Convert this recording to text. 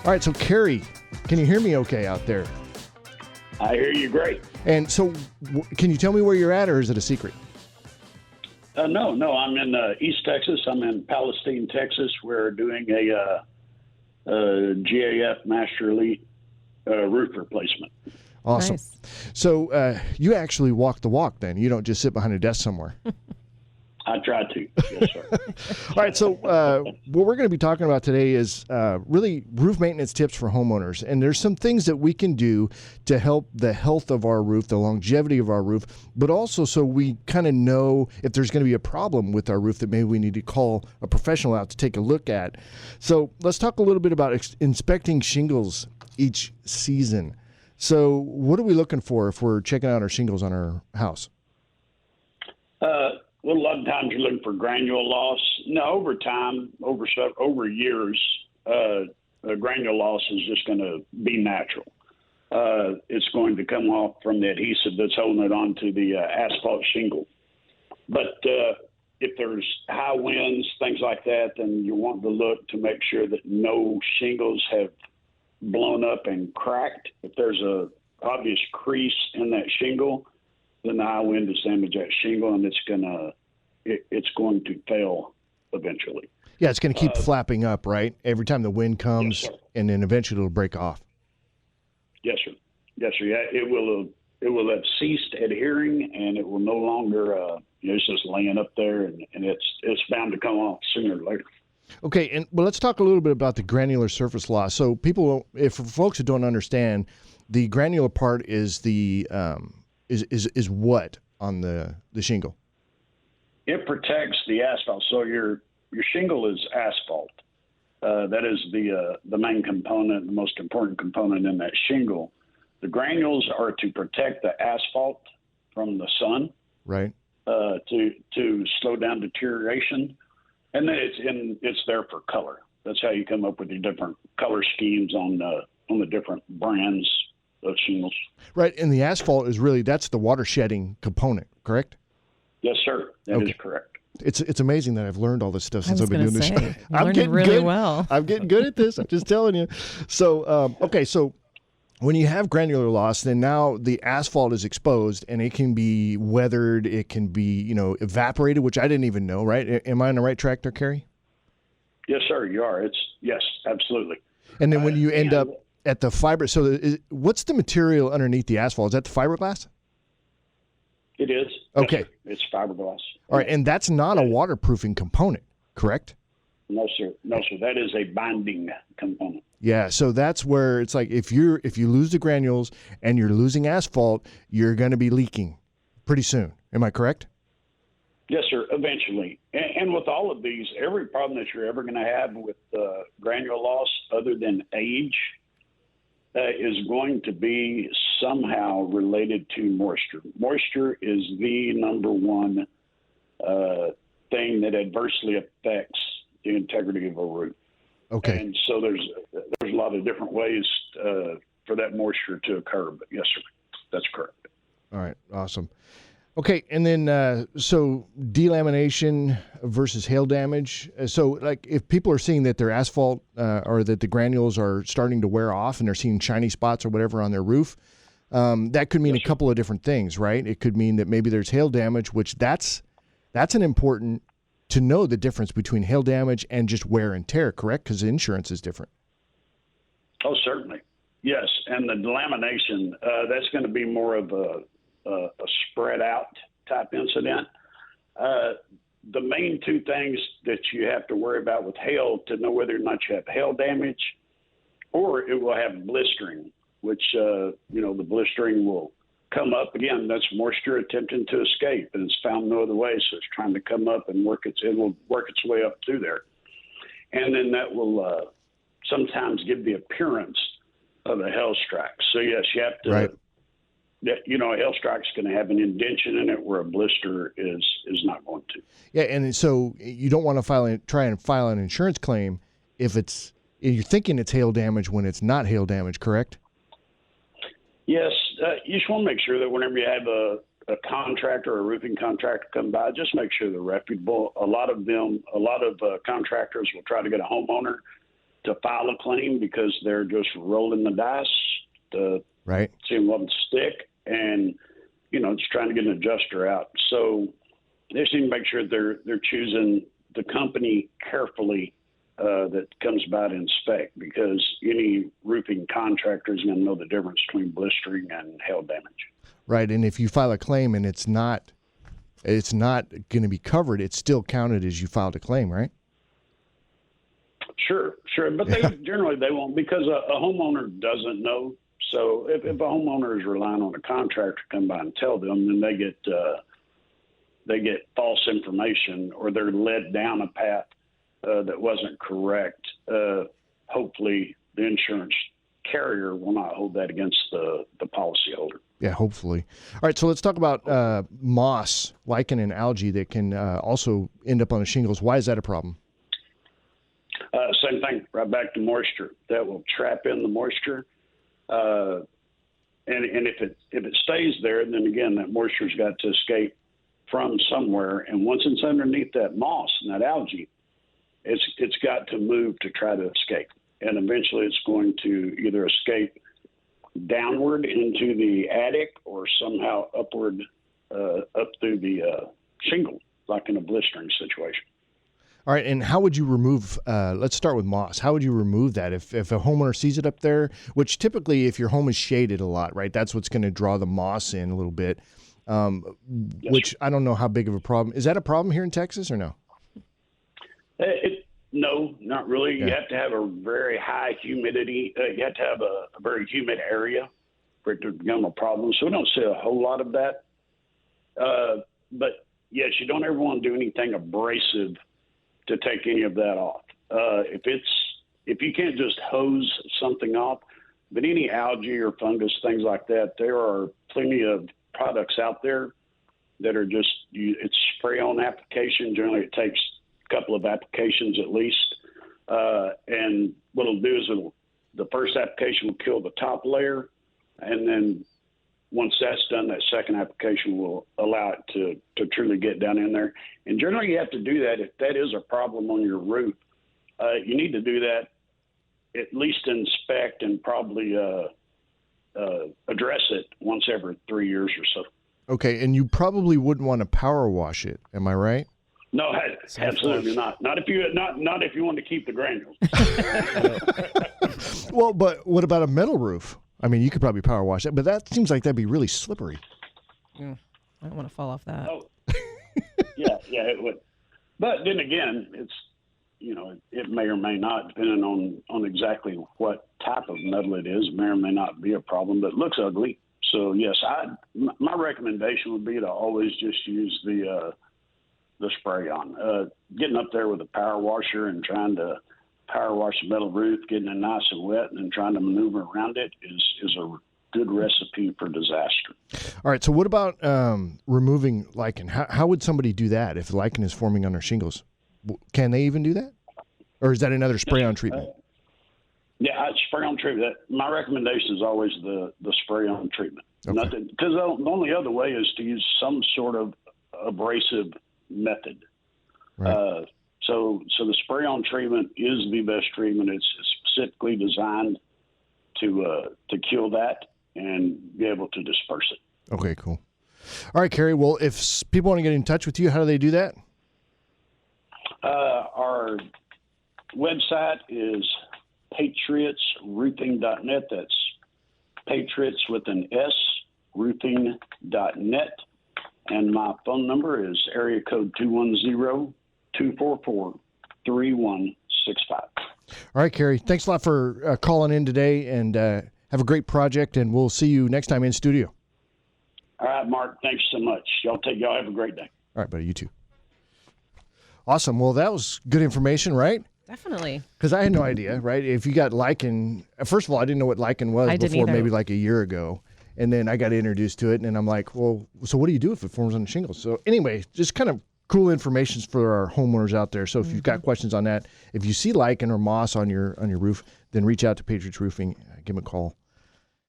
All right, so Kerry, can you hear me okay out there? I hear you great. And so can you tell me where you're at, or is it a secret? No, I'm in East Texas. I'm in Palestine, Texas. We're doing a GAF Master Elite roof replacement. Awesome. Nice. So you actually walk the walk then. You don't just sit behind a desk somewhere. I try to. Yes, sir. All right. So what we're going to be talking about today is really roof maintenance tips for homeowners. And there's some things that we can do to help the health of our roof, the longevity of our roof, but also so we kind of know if there's going to be a problem with our roof that maybe we need to call a professional out to take a look at. So let's talk a little bit about inspecting shingles each season. So what are we looking for if we're checking out our shingles on our house? Well, a lot of times you're looking for granule loss. No, over time, over years, granule loss is just going to be natural. It's going to come off from the adhesive that's holding it onto the asphalt shingle. But if there's high winds, things like that, then you want to look to make sure that no shingles have blown up and cracked. If there's a obvious crease in that shingle, then the high wind has damaged that shingle, and it's going to fail eventually. Yeah, it's going to keep flapping up, right? Every time the wind comes, yes, and then eventually it'll break off. Yes, sir. Yes, sir. Yeah, it will have ceased adhering, and it will no longer. It's just laying up there, and it's bound to come off sooner or later. Okay, and well, let's talk a little bit about the granular surface loss. So, for folks who don't understand, the granular part is the is what on the shingle? It protects the asphalt. So your shingle is asphalt. That is the main component, the most important component in that shingle. The granules are to protect the asphalt from the sun, right? To slow down deterioration, and then it's there for color. That's how you come up with your different color schemes on the different brands of shingles. Right, and the asphalt is that's the water shedding component, correct? Yes, sir. That is correct. It's amazing that I've learned all this stuff since I've been doing this show. I'm getting really good. Well. I'm getting good at this. I'm just telling you. So, so when you have granular loss, then now the asphalt is exposed, and it can be weathered. It can be, evaporated, which I didn't even know, right? Am I on the right track there, Kerry? Yes, sir, you are. Yes, absolutely. And then when you end up at the fiber, so what's the material underneath the asphalt? Is that the fiberglass? It is. Okay. Yes, it's fiberglass. All right, and that's not a waterproofing component, correct? No, sir. That is a binding component. Yeah, so that's where it's like if you lose the granules and you're losing asphalt, you're going to be leaking pretty soon. Am I correct? Yes, sir, eventually. And with all of these, every problem that you're ever going to have with granule loss other than age is going to be somehow related to moisture. Moisture is the number one thing that adversely affects the integrity of a roof. Okay. And so there's a lot of different ways for that moisture to occur. But yes, sir, that's correct. All right, awesome. Okay, and then so delamination versus hail damage. So, like, if people are seeing that their asphalt or that the granules are starting to wear off and they're seeing shiny spots or whatever on their roof, that could mean a couple of different things, right? It could mean that maybe there's hail damage, which that's an important to know the difference between hail damage and just wear and tear, correct? Because insurance is different. Oh, certainly. Yes, and the delamination, that's going to be more of a spread out type incident. The main two things that you have to worry about with hail to know whether or not you have hail damage or it will have blistering, which, the blistering will come up. Again, that's moisture attempting to escape, and it's found no other way, so it's trying to come up and it will work its way up through there. And then that will sometimes give the appearance of a hail strike. So, yes, you have to... Right. A hail strike's going to have an indention in it where a blister is not going to. Yeah, and so you don't want to try and file an insurance claim if you're thinking it's hail damage when it's not hail damage, correct? Yes, you just want to make sure that whenever you have a contractor or a roofing contractor come by, just make sure they're reputable. A lot of contractors will try to get a homeowner to file a claim because they're just rolling the dice to seeing what would stick, and just trying to get an adjuster out. So they just need to make sure they're choosing the company carefully that comes by to inspect, because any roofing contractor is going to know the difference between blistering and hail damage. Right, and if you file a claim and it's not going to be covered, it's still counted as you filed a claim, right? Sure. But generally they won't, because a homeowner doesn't know. So if a homeowner is relying on a contractor to come by and tell them, then they get false information, or they're led down a path that wasn't correct. Hopefully the insurance carrier will not hold that against the policyholder. Yeah, hopefully. All right, so let's talk about moss, lichen, and algae that can also end up on the shingles. Why is that a problem? Same thing, right back to moisture. That will trap in the moisture. And if it stays there, then again, that moisture's got to escape from somewhere. And once it's underneath that moss and that algae, it's got to move to try to escape. And eventually it's going to either escape downward into the attic or somehow upward up through the shingle, like in a blistering situation. All right, and how would you remove, let's start with moss. How would you remove that if a homeowner sees it up there, which typically if your home is shaded a lot, right, that's what's going to draw the moss in a little bit, which I don't know how big of a problem. Is that a problem here in Texas or no? No, not really. Yeah. You have to have a very high humidity. You have to have a very humid area for it to become a problem. So we don't see a whole lot of that. But, yes, you don't ever want to do anything abrasive to take any of that off. If you can't just hose something off, but any algae or fungus, things like that, there are plenty of products out there that are just, it's spray-on application. Generally, it takes a couple of applications at least. And what it'll do is the first application will kill the top layer, and then once that's done, that second application will allow it to truly get down in there. And generally, you have to do that if that is a problem on your roof. You need to do that, at least inspect and probably address it once every 3 years or so. Okay, and you probably wouldn't want to power wash it. Am I right? No, absolutely not. Not if you want to keep the granules. Well, but what about a metal roof? I mean, you could probably power wash it, but that seems like that'd be really slippery. I don't want to fall off that. Oh, yeah, it would. But then again, it's, it may or may not, depending on exactly what type of metal it is, may or may not be a problem, but it looks ugly. So yes, my recommendation would be to always just use the spray on. Getting up there with a power washer and trying to power wash the metal roof, getting it nice and wet, and then trying to maneuver around it is a good recipe for disaster. All right, so what about removing lichen? How would somebody do that if lichen is forming on their shingles? Can they even do that? Or is that another spray-on treatment? Spray-on treatment. My recommendation is always the spray-on treatment. Okay. Because the only other way is to use some sort of abrasive method. Right. So the spray-on treatment is the best treatment. It's specifically designed to kill that and be able to disperse it. Okay, cool. All right, Kerry. Well, if people want to get in touch with you, how do they do that? Our website is patriotsroofing.net. That's Patriots with an S, roofing.net. And my phone number is area code 210-244-3165. All right, Kerry. Thanks a lot for calling in today, and have a great project, and we'll see you next time in studio. All right, Mark. Thanks so much. Y'all have a great day. All right, buddy. You too. Awesome. Well, that was good information, right? Definitely. Because I had no idea, right? If you got lichen, first of all, I didn't know what lichen was before maybe like a year ago. And then I got introduced to it, and I'm like, well, so what do you do if it forms on the shingles? So anyway, just kind of cool information for our homeowners out there. So if you've got questions on that, if you see lichen or moss on your roof, then reach out to Patriots Roofing. Give them a call.